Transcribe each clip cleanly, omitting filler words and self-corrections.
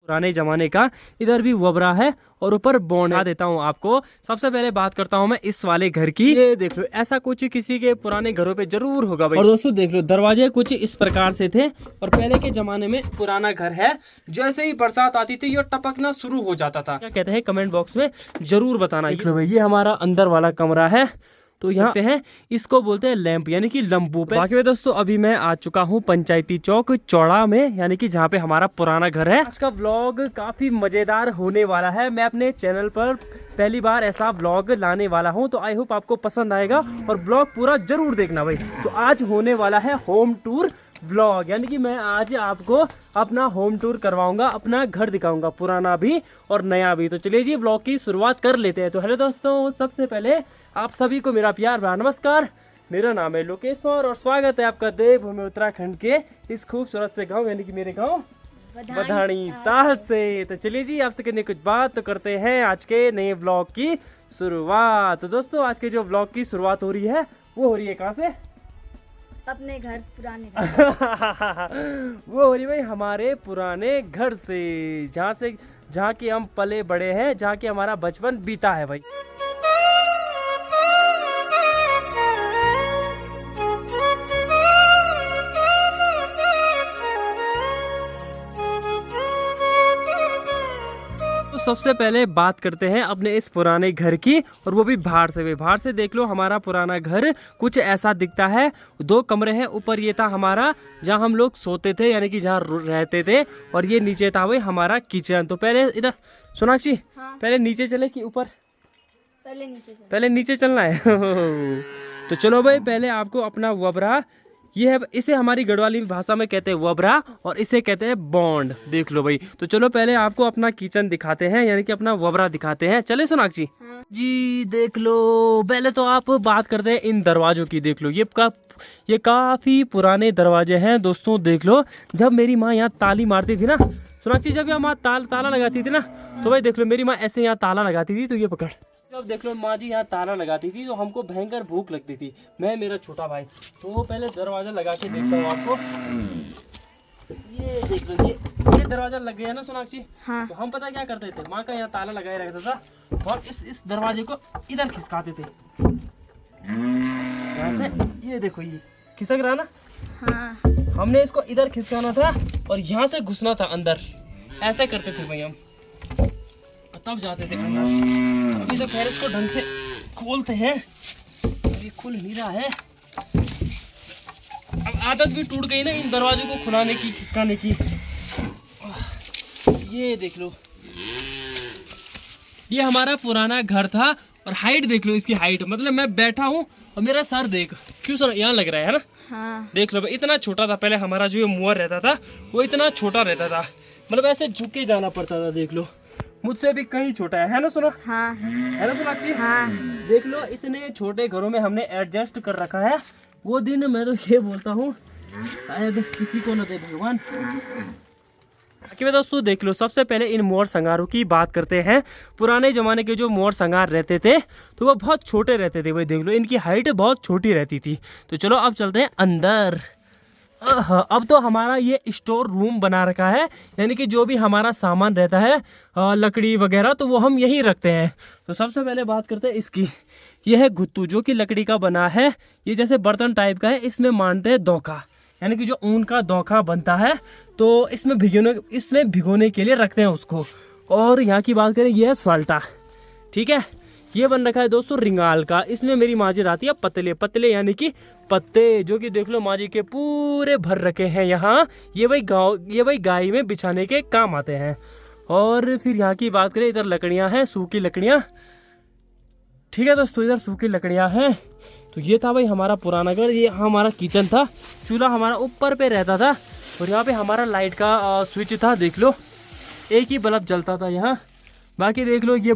पुराने जमाने का। इधर भी वबरा है और ऊपर बॉन्ड है। देता हूँ आपको। सबसे पहले बात करता हूँ मैं इस वाले घर की। ये देख लो, ऐसा कुछ किसी के पुराने घरों पे जरूर होगा भाई। और दोस्तों देख लो, दरवाजे कुछ इस प्रकार से थे और पहले के जमाने में पुराना घर है। जैसे ही बरसात आती थी ये टपकना शुरू हो जाता था। क्या कहते हैं कमेंट बॉक्स में जरूर बताना। देख लो भाई, ये हमारा अंदर वाला कमरा है। तो यहाँ पे हैं, इसको बोलते हैं लैंप यानी कि लंबू पे। बाकी में दोस्तों अभी मैं आ चुका हूँ पंचायती चौक चौड़ा में, यानी कि जहाँ पे हमारा पुराना घर है। आज का व्लॉग काफी मजेदार होने वाला है। मैं अपने चैनल पर पहली बार ऐसा व्लॉग लाने वाला हूँ, तो आई होप आपको पसंद आएगा और व्लॉग पूरा जरूर देखना भाई। तो आज होने वाला है होम टूर व्लॉग, यानी कि मैं आज आपको अपना होम टूर करवाऊंगा, अपना घर दिखाऊंगा, पुराना भी और नया भी। तो चलिए जी व्लॉग की शुरुआत कर लेते हैं। तो हेलो दोस्तों, सबसे पहले आप सभी को मेरा प्यार भरा नमस्कार। मेरा नाम है लोकेश पवार और स्वागत है आपका देवभूमि उत्तराखंड के इस खूबसूरत से गांव, यानी कि मेरे गांव बधानी ताल से। तो चलिए जी आपसे करने कुछ बात तो करते हैं आज के नए व्लॉग की शुरुआत। तो दोस्तों आज के जो व्लॉग की शुरुआत हो रही है वो हो रही है कहाँ से? अपने घर, पुराने घर। वो हो रही भाई हमारे पुराने घर से, जहाँ के हम पले बड़े हैं, जहाँ के हमारा बचपन बीता है भाई। सबसे पहले बात करते हैं अपने इस पुराने घर की, और वो भी बाहर से। बाहर से देख लो हमारा पुराना घर कुछ ऐसा दिखता है। 2 कमरे हैं। ऊपर ये था हमारा जहाँ हम लोग सोते थे, यानी कि जहाँ रहते थे, और ये नीचे था भाई हमारा किचन। तो पहले इधर सोनाक्षी, हाँ। पहले नीचे चले कि ऊपर? पहले नीचे चलना है। तो चलो भाई, पहले आपको अपना वबरा, ये है, इसे हमारी गढ़वाली भाषा में कहते हैं वबरा और इसे कहते हैं बॉन्ड। देख लो भाई। तो चलो पहले आपको अपना किचन दिखाते हैं, यानी कि अपना वबरा दिखाते हैं। चले सोनाक्षी? हाँ। जी देख लो, पहले तो आप बात करते हैं इन दरवाजों की। देख लो ये काफी पुराने दरवाजे हैं दोस्तों। देख लो, जब मेरी माँ यहाँ ताली मारती थी ना सोनाक्षी, जब यहाँ ताला लगाती थी ना, तो भाई देख लो मेरी माँ ऐसे यहाँ ताला लगाती थी। तो ये पकड़, जब देख लो माँ जी यहाँ ताला लगाती थी तो हमको भयंकर भूख लगती थी, मैं मेरा छोटा भाई। तो वो पहले दरवाजा लगा के देखता हूँ आपको। ये देख लो, ये दरवाजा लग गया ना सोनाक्षी। हाँ। तो हम पता क्या करते थे, माँ का यहाँ ताला लगाए रहता था और इस दरवाजे को इधर खिसकाते थे यहाँ से। ये देखो ये खिसक रहा ना। हाँ। हमने इसको इधर खिसकाना था और यहाँ से घुसना था अंदर। ऐसे करते थे भाई हम, तब जाते थे अंदर। अभी जब खैर इसको ढंग से खोलते हैं, अभी खुल नहीं रहा है। अब आदत भी टूट गई ना इन दरवाजों को खुलाने की, खिसकाने की। ये देख लो, ये हमारा पुराना घर था। और हाइट देख लो इसकी, हाइट मतलब मैं बैठा हूँ और मेरा सर देख क्यों सर यहाँ लग रहा है ना। हाँ। देख लो भाई, इतना छोटा था पहले हमारा जो मुहर रहता था, वो इतना छोटा रहता था, मतलब ऐसे झुक के जाना पड़ता था। देख लो मुझसे भी कहीं छोटा है ना सुनो? हाँ। है ना सोनाक्षी? हाँ। देख लो इतने छोटे घरों में हमने एडजस्ट कर रखा है। वो दिन मैं तो ये बोलता हूँ शायद किसी को न दे भगवान। बाकी में दोस्तों देख लो, सबसे पहले इन मोर संगारों की बात करते हैं। पुराने जमाने के जो मोर संगार रहते थे तो वो बहुत छोटे रहते थे भाई। देख लो इनकी हाइट बहुत छोटी रहती थी। तो चलो अब चलते हैं अंदर। अब तो हमारा ये स्टोर रूम बना रखा है, यानी कि जो भी हमारा सामान रहता है लकड़ी वगैरह, तो वो हम यहीं रखते हैं। तो सबसे पहले बात करते हैं इसकी। ये है घुत्तू, जो कि लकड़ी का बना है। ये जैसे बर्तन टाइप का है। इसमें मानते हैं धोखा, यानी कि जो ऊन का धोखा बनता है, तो इसमें भिगोने के लिए रखते हैं उसको। और यहाँ की बात करें, ये है स्वाल्टा, ठीक है। ये बन रखा है दोस्तों रिंगाल का। इसमें मेरी माँ जी रहती है पतले यानी कि पत्ते, जो कि देख लो माँ जी के पूरे भर रखे हैं यहाँ। ये भाई गाय में बिछाने के काम आते हैं। और फिर यहाँ की बात करें, इधर लकड़ियाँ हैं, सूखी लकड़ियाँ, ठीक है दोस्तों, इधर सूखी लकड़ियाँ हैं। तो ये था भाई हमारा पुराना घर। ये हमारा किचन था। चूल्हा हमारा ऊपर पे रहता था और यहाँ पे हमारा लाइट का स्विच था। देख लो एक ही बल्ब जलता था यहाँ। बाकी देख लो ये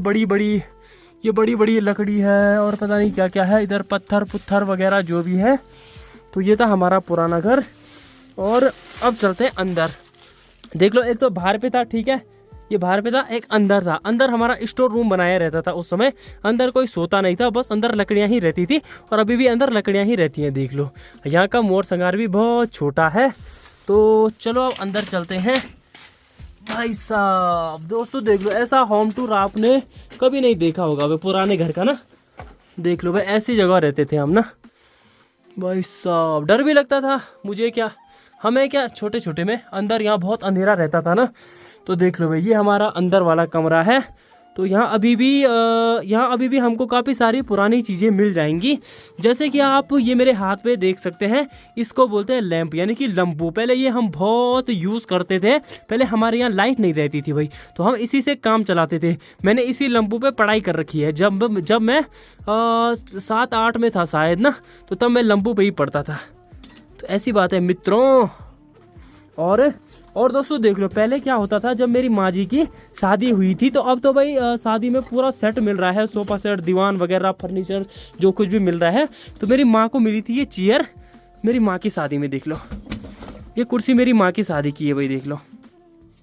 बड़ी बड़ी लकड़ी है और पता नहीं क्या क्या है। इधर पत्थर वगैरह जो भी है। तो ये था हमारा पुराना घर। और अब चलते हैं अंदर। देख लो एक तो बाहर पे था, ठीक है, ये बाहर पे था, एक अंदर था। अंदर हमारा स्टोर रूम बनाया रहता था उस समय। अंदर कोई सोता नहीं था, बस अंदर लकड़ियाँ ही रहती थी और अभी भी अंदर लकड़ियाँ ही रहती हैं। देख लो यहाँ का मोर संगार भी बहुत छोटा है। तो चलो अब अंदर चलते हैं। भाई साहब दोस्तों देख लो, ऐसा होम टूर आपने कभी नहीं देखा होगा वे पुराने घर का ना। देख लो भाई, ऐसी जगह रहते थे हम ना। भाई साहब डर भी लगता था मुझे, क्या हमें, क्या छोटे छोटे में अंदर, यहाँ बहुत अंधेरा रहता था ना। तो देख लो भाई, ये हमारा अंदर वाला कमरा है। तो यहाँ अभी भी हमको काफ़ी सारी पुरानी चीज़ें मिल जाएंगी। जैसे कि आप ये मेरे हाथ पे देख सकते हैं, इसको बोलते हैं लैंप यानी कि लंबू। पहले ये हम बहुत यूज़ करते थे, पहले हमारे यहाँ लाइट नहीं रहती थी भाई, तो हम इसी से काम चलाते थे। मैंने इसी लंबू पे पढ़ाई कर रखी है। जब मैं 7-8 में था शायद ना, तो तब मैं लंबू पे ही पढ़ता था। तो ऐसी बात है मित्रों। और दोस्तों देख लो, पहले क्या होता था जब मेरी माँ जी की शादी हुई थी, तो अब तो भाई शादी में पूरा सेट मिल रहा है, सोफा सेट, दीवान वगैरह, फर्नीचर जो कुछ भी मिल रहा है। तो मेरी माँ को मिली थी ये चेयर मेरी माँ की शादी में। देख लो, ये कुर्सी मेरी माँ की शादी की है भाई, देख लो।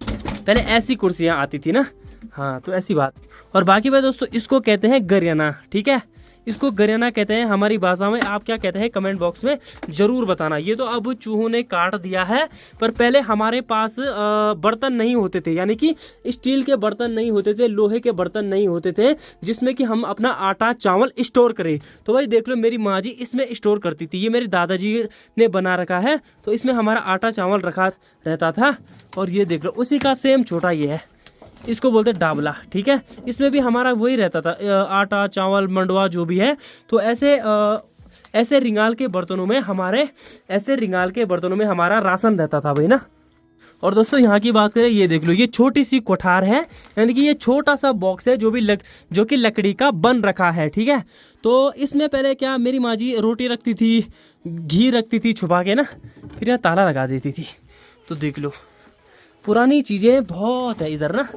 पहले ऐसी कुर्सियाँ आती थी ना। हाँ, तो ऐसी बात। और बाकी भाई दोस्तों, इसको कहते हैं गरियाना, ठीक है, इसको गरियाना कहते हैं हमारी भाषा में। आप क्या कहते हैं कमेंट बॉक्स में ज़रूर बताना। ये तो अब चूहों ने काट दिया है, पर पहले हमारे पास बर्तन नहीं होते थे, यानी कि स्टील के बर्तन नहीं होते थे, लोहे के बर्तन नहीं होते थे, जिसमें कि हम अपना आटा चावल स्टोर करें। तो भाई देख लो, मेरी माँ जी इसमें स्टोर करती थी। ये मेरे दादाजी ने बना रखा है, तो इसमें हमारा आटा चावल रखा रहता था। और ये देख लो, उसी का सेम छोटा ये है, इसको बोलते हैं डाबला, ठीक है। इसमें भी हमारा वही रहता था, आटा चावल मंडवा जो भी है। तो ऐसे रिंगाल के बर्तनों में हमारा राशन रहता था भाई ना। और दोस्तों यहाँ की बात करें, ये देख लो, ये छोटी सी कोठार है, यानी कि ये छोटा सा बॉक्स है जो कि लकड़ी का बन रखा है, ठीक है। तो इसमें पहले क्या मेरी माँ जी रोटी रखती थी, घी रखती थी छुपा के ना, फिर यहाँ ताला लगा देती थी। तो देख लो, पुरानी चीज़ें बहुत है इधर ना।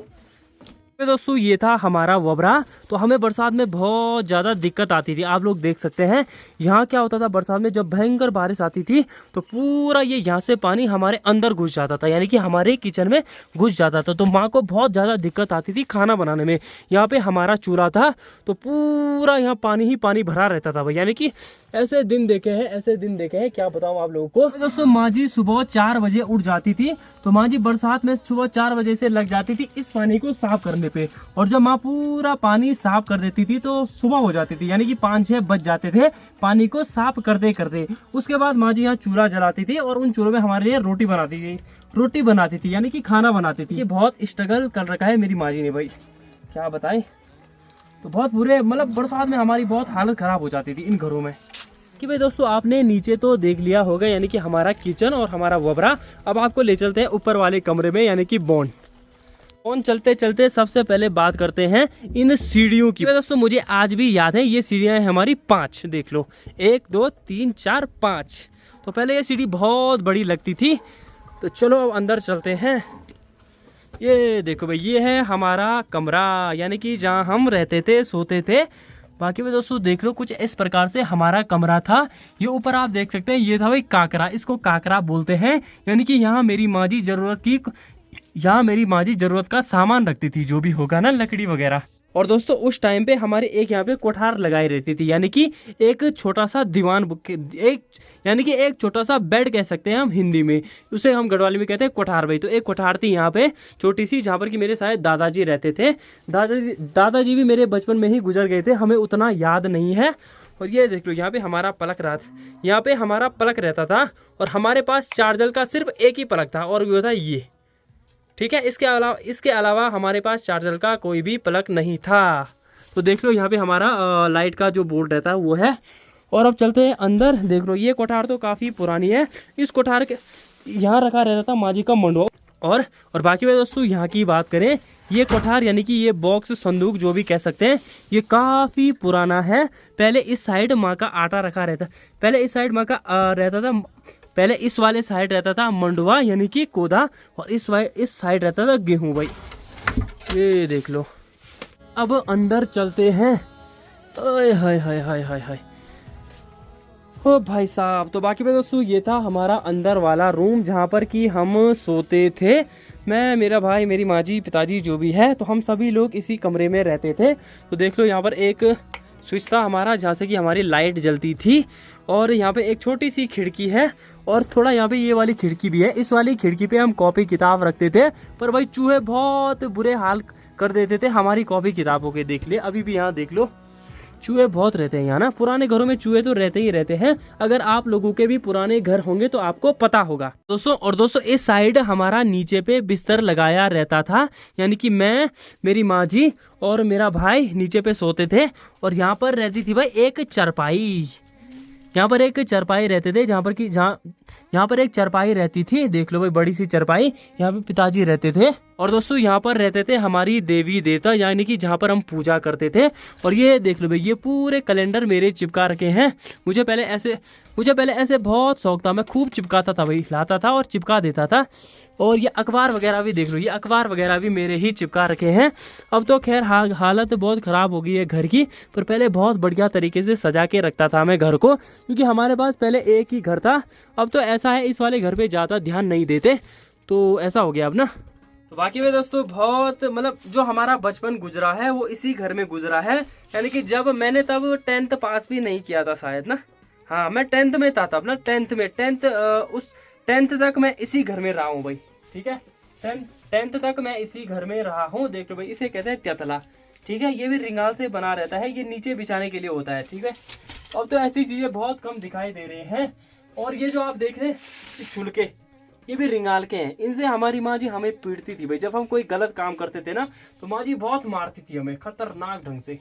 दोस्तों ये था हमारा वबरा। तो हमें बरसात में बहुत ज़्यादा दिक्कत आती थी, आप लोग देख सकते हैं। यहाँ क्या होता था बरसात में, जब भयंकर बारिश आती थी तो पूरा ये यहाँ से पानी हमारे अंदर घुस जाता था, यानी कि हमारे किचन में घुस जाता था। तो माँ को बहुत ज़्यादा दिक्कत आती थी खाना बनाने में। यहाँ पे हमारा चूल्हा था, तो पूरा यहाँ पानी ही पानी भरा रहता था भाई, यानी कि ऐसे दिन देखे हैं क्या बताऊँ आप लोगों को। दोस्तों माँ जी सुबह 4 बजे उठ जाती थी, तो माँ जी बरसात में सुबह 4 बजे से लग जाती थी इस पानी को साफ करने पे। और जब माँ पूरा पानी साफ कर देती थी तो सुबह हो जाती थी, यानी कि 5-6 बज जाते थे पानी को साफ करते करते। उसके बाद माँ जी यहाँ चूल्हा जलाती थी, और उन चूल्हों में हमारे लिए रोटी बनाती थी, यानी कि खाना बनाती थी। ये बहुत स्ट्रगल कर रखा है मेरी माँ जी ने भाई, क्या बताएं। तो बहुत बुरे, मतलब बरसात में हमारी बहुत हालत खराब हो जाती थी इन घरों में। कि भाई दोस्तों, आपने नीचे तो देख लिया होगा, यानी कि हमारा किचन और हमारा वबरा। अब आपको ले चलते हैं ऊपर वाले कमरे में, यानी कि बॉन्ड। चलते चलते सबसे पहले बात करते हैं इन सीढ़ियों की। दोस्तों मुझे आज भी याद है, ये सीढ़ियां हैं हमारी 5, देख लो, 1 2 3 4 5। तो पहले ये सीढ़ी बहुत बड़ी लगती थी। तो चलो अब अंदर चलते हैं। ये देखो भाई, ये है हमारा कमरा, यानी कि जहाँ हम रहते थे, सोते थे। बाकी में दोस्तों देख लो, कुछ इस प्रकार से हमारा कमरा था। ये ऊपर आप देख सकते हैं, ये था भाई काकरा, इसको काकरा बोलते हैं। यानी कि यहाँ मेरी माँ जी जरूरत का सामान रखती थी, जो भी होगा ना, लकड़ी वगैरह। और दोस्तों उस टाइम पे हमारे एक यहाँ पे कोठार लगाई रहती थी, यानी कि एक छोटा सा दीवान, यानी कि एक छोटा सा बेड कह सकते हैं हम हिंदी में, उसे हम गढ़वाली में कहते हैं कोठार भाई। तो एक कोठार थी यहाँ पे छोटी सी, जहाँ पर कि मेरे शायद दादाजी रहते थे। दादाजी भी मेरे बचपन में ही गुजर गए थे, हमें उतना याद नहीं है। और ये देख लो, यहाँ पे हमारा पलक रहता था, और हमारे पास चार्जर का सिर्फ एक ही पलक था, और वो था ये, ठीक है। इसके अलावा हमारे पास चार्जर का कोई भी प्लग नहीं था। तो देख लो, यहाँ पे हमारा लाइट का जो बोर्ड रहता है वो है। और अब चलते हैं अंदर। देख लो, ये कोठार तो काफ़ी पुरानी है। इस कोठार के यहाँ रखा रहता था माँ जी का मंडवा। और बाकी में दोस्तों यहाँ की बात करें, ये कोठार यानी कि ये बॉक्स, संदूक जो भी कह सकते हैं, ये काफ़ी पुराना है। पहले इस साइड माँ का आटा रखा रहता, पहले इस वाले साइड रहता था मंडवा यानी कि कोदा, और इस साइड रहता था गेहूं भाई। ये देख लो। अब अंदर चलते हैं। ओए हाय हाय हाय हाय हाय, ओ भाई साहब। तो बाकी में दोस्तों ये था हमारा अंदर वाला रूम, जहाँ पर कि हम सोते थे। मैं, मेरा भाई, मेरी माँ जी, पिताजी जो भी है, तो हम सभी लोग इसी कमरे में रहते थे। तो देख लो, यहाँ पर एक स्विच था हमारा, जहाँ से कि हमारी लाइट जलती थी। और यहाँ पे एक छोटी सी खिड़की है, और थोड़ा यहाँ पे ये वाली खिड़की भी है। इस वाली खिड़की पे हम कॉपी किताब रखते थे, पर भाई चूहे बहुत बुरे हाल कर देते थे हमारी कॉपी किताबों के। देख ले अभी भी यहाँ देख लो, चूहे बहुत रहते हैं यहाँ ना। पुराने घरों में चूहे तो रहते ही रहते हैं। अगर आप लोगों के भी पुराने घर होंगे तो आपको पता होगा दोस्तों। और दोस्तों इस साइड हमारा नीचे पे बिस्तर लगाया रहता था, यानी कि मैं, मेरी माँ जी और मेरा भाई नीचे पे सोते थे। और यहाँ पर रहती थी भाई एक चरपाई, यहाँ पर एक चरपाई रहते थे, जहाँ पर कि यहाँ पर एक चरपाई रहती थी। देख लो भाई बड़ी सी चरपाई, यहाँ पे पिताजी रहते थे। और दोस्तों यहाँ पर रहते थे हमारी देवी देवता, यानी कि जहाँ पर हम पूजा करते थे। और ये देख लो भाई ये पूरे कैलेंडर मेरे चिपका रखे हैं। मुझे पहले ऐसे बहुत शौक था, मैं खूब चिपकाता था भाई, लाता था और चिपका देता था। और ये अखबार वगैरह भी देख लो, ये अखबार वगैरह भी मेरे ही चिपका रखे हैं। अब तो खैर हालत बहुत ख़राब हो गई है घर की, पर पहले बहुत बढ़िया तरीके से सजा के रखता था मैं घर को, क्योंकि हमारे पास पहले एक ही घर था। अब तो ऐसा है इस वाले घर पे ज़्यादा ध्यान नहीं देते, तो ऐसा हो गया अब ना। तो बाकी में दोस्तों बहुत मतलब जो हमारा बचपन गुजरा है वो इसी घर में गुजरा है। यानी कि जब मैंने तब 10th पास भी नहीं किया था शायद ना, हाँ मैं 10th में था तब ना, 10th तक मैं इसी घर में रहा हूँ भाई। ठीक है, 10th तक मैं इसी घर में रहा हूँ। देख लो भाई इसे कहते हैं त्यतला। ठीक है, ये भी रिंगाल से बना रहता है, ये नीचे बिछाने के लिए होता है। ठीक है, अब तो ऐसी चीजें बहुत कम दिखाई दे रही हैं। और ये जो आप देख रहे हैं छुलके, ये भी रिंगाल के हैं। इनसे हमारी माँ जी हमें पीटती थी भाई, जब हम कोई गलत काम करते थे ना तो माँ जी बहुत मारती थी हमें खतरनाक ढंग से।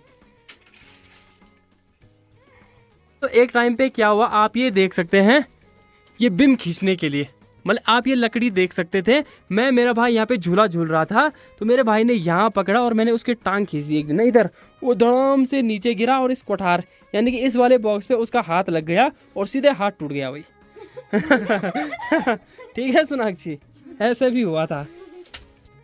तो एक टाइम पे क्या हुआ आप ये देख सकते हैं, ये बिम खींचने के लिए, मतलब आप ये लकड़ी देख सकते थे। मेरा भाई यहाँ पे झूला झूल रहा था, तो मेरे भाई ने यहाँ पकड़ा और मैंने उसकी टांग खींच दी एक दिन इधर, वो धड़ाम से नीचे गिरा और इस कोठार यानी कि इस वाले बॉक्स पे उसका हाथ लग गया और सीधे हाथ टूट गया भाई। ठीक है सोनाक्षी, ऐसे भी हुआ था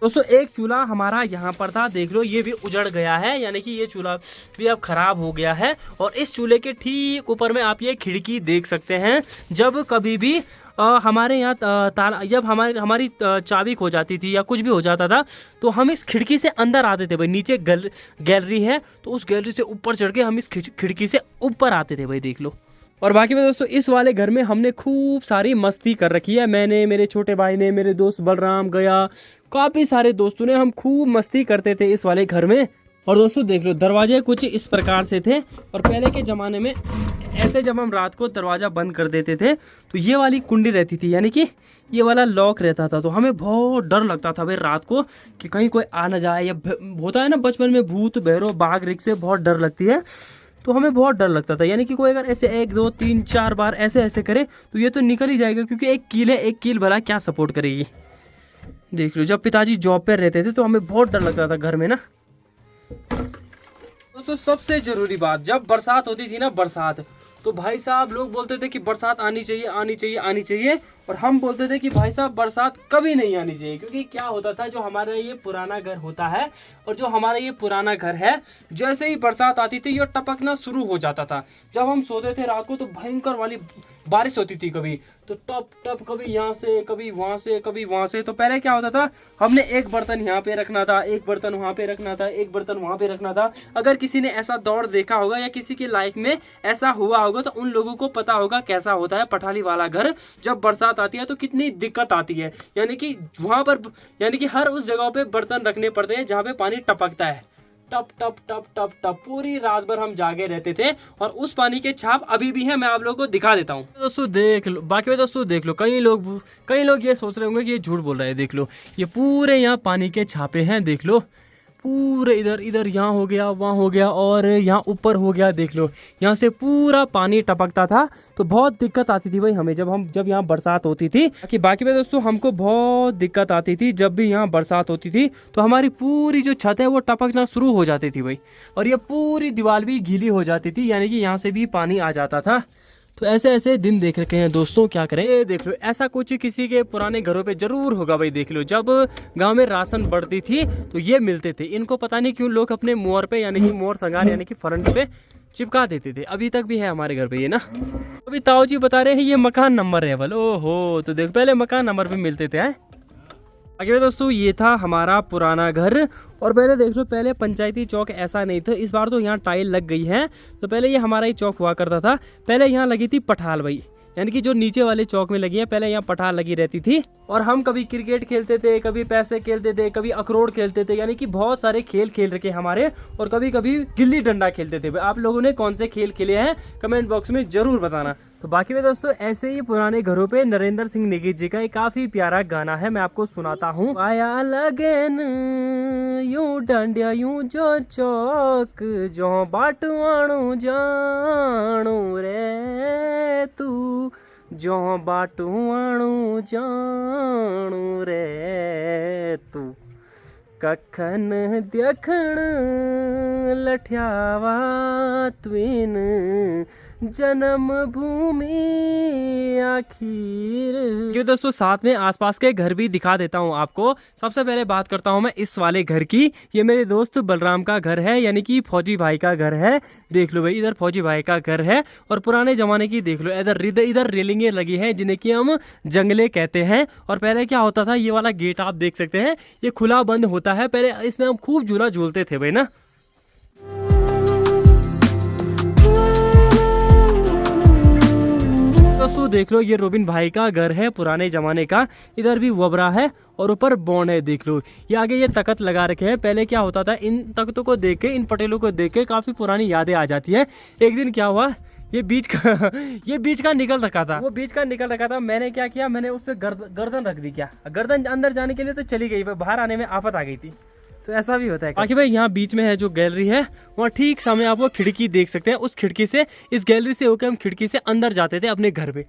दोस्तों। एक चूल्हा हमारा यहाँ पर था, देख लो ये भी उजड़ गया है, यानी कि ये चूल्हा भी अब खराब हो गया है। और इस चूल्हे के ठीक ऊपर में आप ये खिड़की देख सकते हैं। जब कभी भी हमारे यहाँ ताला, जब हमारी चाबी खो जाती थी या कुछ भी हो जाता था, तो हम इस खिड़की से अंदर आते थे भाई। नीचे गैलरी है, तो उस गैलरी से ऊपर चढ़ के हम इस खिड़की से ऊपर आते थे भाई, देख लो। और बाकी में दोस्तों इस वाले घर में हमने खूब सारी मस्ती कर रखी है। मैंने, मेरे छोटे भाई ने, मेरे दोस्त बलराम गया, काफ़ी सारे दोस्तों ने, हम खूब मस्ती करते थे इस वाले घर में। और दोस्तों देख लो दरवाजे कुछ इस प्रकार से थे। और पहले के ज़माने में ऐसे जब हम रात को दरवाज़ा बंद कर देते थे तो ये वाली कुंडी रहती थी, यानी कि ये वाला लॉक रहता था। तो हमें बहुत डर लगता था भाई रात को कि कहीं कोई आ ना जाए, या होता है ना बचपन में भूत भैरव बाघ रिक से बहुत डर लगती है, तो हमें बहुत डर लगता था। यानी कि कोई अगर ऐसे 1 2 3 4 बार ऐसे करे तो ये तो निकल ही जाएगा, क्योंकि एक कील है, एक कील भला क्या सपोर्ट करेगी। देख लो जब पिताजी जॉब पे रहते थे तो हमें बहुत डर लगता था घर में ना। दोस्तों सबसे जरूरी बात, जब बरसात होती थी ना, बरसात, तो भाई साहब लोग बोलते थे कि बरसात आनी चाहिए आनी चाहिए आनी चाहिए, और हम बोलते थे कि भाई साहब बरसात कभी नहीं आनी चाहिए। क्योंकि क्या होता था, जो हमारा ये पुराना घर होता है और जो हमारा ये पुराना घर है, जैसे ही बरसात आती थी ये टपकना शुरू हो जाता था। जब हम सोते थे रात को तो भयंकर वाली बारिश होती थी, कभी तो टप टप, कभी यहाँ से कभी वहाँ से कभी वहाँ से। तो पहले क्या होता था, हमने एक बर्तन यहाँ पे रखना था, एक बर्तन वहाँ पे रखना था, एक बर्तन वहाँ पे रखना था। अगर किसी ने ऐसा दौर देखा होगा या किसी की लाइफ में ऐसा हुआ होगा तो उन लोगों को पता होगा कैसा होता है पठाली वाला घर। जब बरसात आती है तो कितनी दिक्कत आती है, यानी कि वहाँ पर, यानी कि हर उस जगह पे बर्तन रखने पड़ते हैं जहाँ पे पानी टपकता है, टप टप टप टप टप। पूरी रात भर हम जागे रहते थे और उस पानी के छाप अभी भी है, मैं आप लोगों को दिखा देता हूँ दोस्तों। देख लो, बाकी में दोस्तों देख लो, कई लोग ये सोच रहे होंगे कि ये झूठ बोल रहा है। देख लो ये पूरे यहाँ पानी के छापे हैं, देख लो पूरे इधर यहाँ हो गया, वहाँ हो गया और यहाँ ऊपर हो गया। देख लो यहाँ से पूरा पानी टपकता था, तो बहुत दिक्कत आती थी भाई हमें जब यहाँ बरसात होती थी। बाकी में दोस्तों हमको बहुत दिक्कत आती थी जब भी यहाँ बरसात होती थी, तो हमारी पूरी जो छत है वो टपकना शुरू हो जाती थी भाई, और ये पूरी दीवार भी गीली हो जाती थी, यानी कि यहाँ से भी पानी आ जाता था। तो ऐसे दिन देख रखे हैं दोस्तों, क्या करें। ये देख लो ऐसा कुछ किसी के पुराने घरों पे जरूर होगा भाई। देख लो जब गांव में राशन बढ़ती थी तो ये मिलते थे, इनको पता नहीं क्यों लोग अपने मोर पे, यानी कि मोर संगार यानी कि फ्रंट पे चिपका देते थे। अभी तक भी है हमारे घर पे ये ना। अभी ताऊ जी बता रहे हैं ये मकान नंबर है बोलो। ओहो, तो देख पहले मकान नंबर पे मिलते थे। आगे में दोस्तों ये था हमारा पुराना घर। और पहले देख लो, पहले पंचायती चौक ऐसा नहीं था, इस बार तो यहाँ टाइल लग गई है। तो पहले ये हमारा ही चौक हुआ करता था। पहले यहाँ लगी थी पठाल भाई, यानी कि जो नीचे वाले चौक में लगी है, पहले यहाँ पठार लगी रहती थी। और हम कभी क्रिकेट खेलते थे, कभी पैसे खेलते थे, कभी अखरोट खेलते थे, यानी कि बहुत सारे खेल खेल रखे हमारे। और कभी कभी गिल्ली डंडा खेलते थे। आप लोगों ने कौन से खेल खेले हैं कमेंट बॉक्स में जरूर बताना। तो बाकी में दोस्तों ऐसे ही पुराने घरों पे नरेंद्र सिंह नेगी जी का एक काफी प्यारा गाना है, मैं आपको सुनाता हूँ। आया लगन यूं डांडिया यूं जो चौक जो बाटवाणु जानू रे तू, जो बाटवाणु जानू रे तू, कखन देखण लठ्यावा त्विन जन्म भूमि आखिर। ये दोस्तों साथ में आसपास के घर भी दिखा देता हूँ आपको। सबसे पहले बात करता हूँ मैं इस वाले घर की। ये मेरे दोस्त बलराम का घर है, यानी कि फौजी भाई का घर है। देख लो भाई, इधर फौजी भाई का घर है। और पुराने जमाने की देख लो, इधर रेलिंगें लगी हैं जिन्हें कि हम जंगले कहते हैं। और पहले क्या होता था, ये वाला गेट आप देख सकते हैं, ये खुला बंद होता है। पहले इसमें हम खूब झूला झूलते थे भाई ना। दोस्तों देख लो, ये रोबिन भाई का घर है पुराने जमाने का। इधर भी वबरा है और ऊपर बॉन्ड है। देख लो ये आगे ये तख्त लगा रखे हैं। पहले क्या होता था, इन तख्तों को देख के, इन पटेलों को देख के काफी पुरानी यादें आ जाती है। एक दिन क्या हुआ, ये बीच का निकल रखा था। वो बीच का निकल रखा था, मैंने क्या किया, मैंने उस पर गर्दन रख दी। क्या गर्दन अंदर जाने के लिए तो चली गई, बाहर आने में आफत आ गई थी। तो ऐसा भी होता है। बाकी भाई यहाँ बीच में है जो गैलरी है, वहाँ ठीक सामने आप वो खिड़की देख सकते हैं। उस खिड़की से, इस गैलरी से होकर हम खिड़की से अंदर जाते थे अपने घर पे।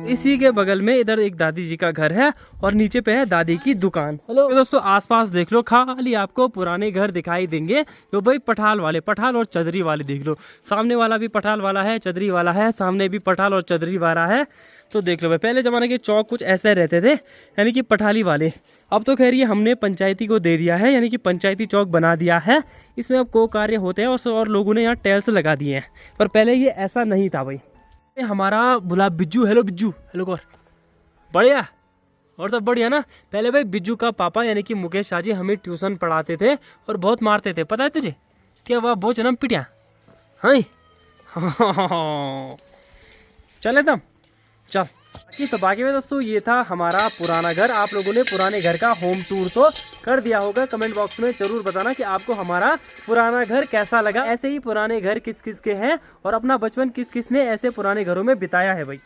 इसी के बगल में इधर एक दादी जी का घर है और नीचे पे है दादी की दुकान। हेलो दोस्तों, आसपास देख लो, खाली आपको पुराने घर दिखाई देंगे जो भाई पठाल और चदरी वाले। देख लो सामने वाला भी पठाल वाला है, चदरी वाला है, सामने भी पठाल और चदरी वाला है। तो देख लो भाई, पहले ज़माने के चौक कुछ ऐसे रहते थे, यानी कि पठाली वाले। अब तो खैर ये हमने पंचायती को दे दिया है, यानी कि पंचायती चौक बना दिया है। इसमें अब को कार्य होते हैं और लोगों ने यहाँ टाइल्स लगा दिए हैं। पर पहले ये ऐसा नहीं था भाई। हमारा बुला बिज्जू, हेलो बिज्जू, हेलो कौर, बढ़िया और सब बढ़िया ना। पहले भाई बिज्जू का पापा यानी कि मुकेश शाह जी हमें ट्यूशन पढ़ाते थे और बहुत मारते थे, पता है तुझे? क्या वह बहुत जन्म पिटिया। हाँ चले तम चल। तो बाकी में दोस्तों ये था हमारा पुराना घर। आप लोगों ने पुराने घर का होम टूर तो कर दिया होगा। कमेंट बॉक्स में जरूर बताना कि आपको हमारा पुराना घर कैसा लगा। ऐसे ही पुराने घर किस किस के हैं और अपना बचपन किस किस ने ऐसे पुराने घरों में बिताया है भाई।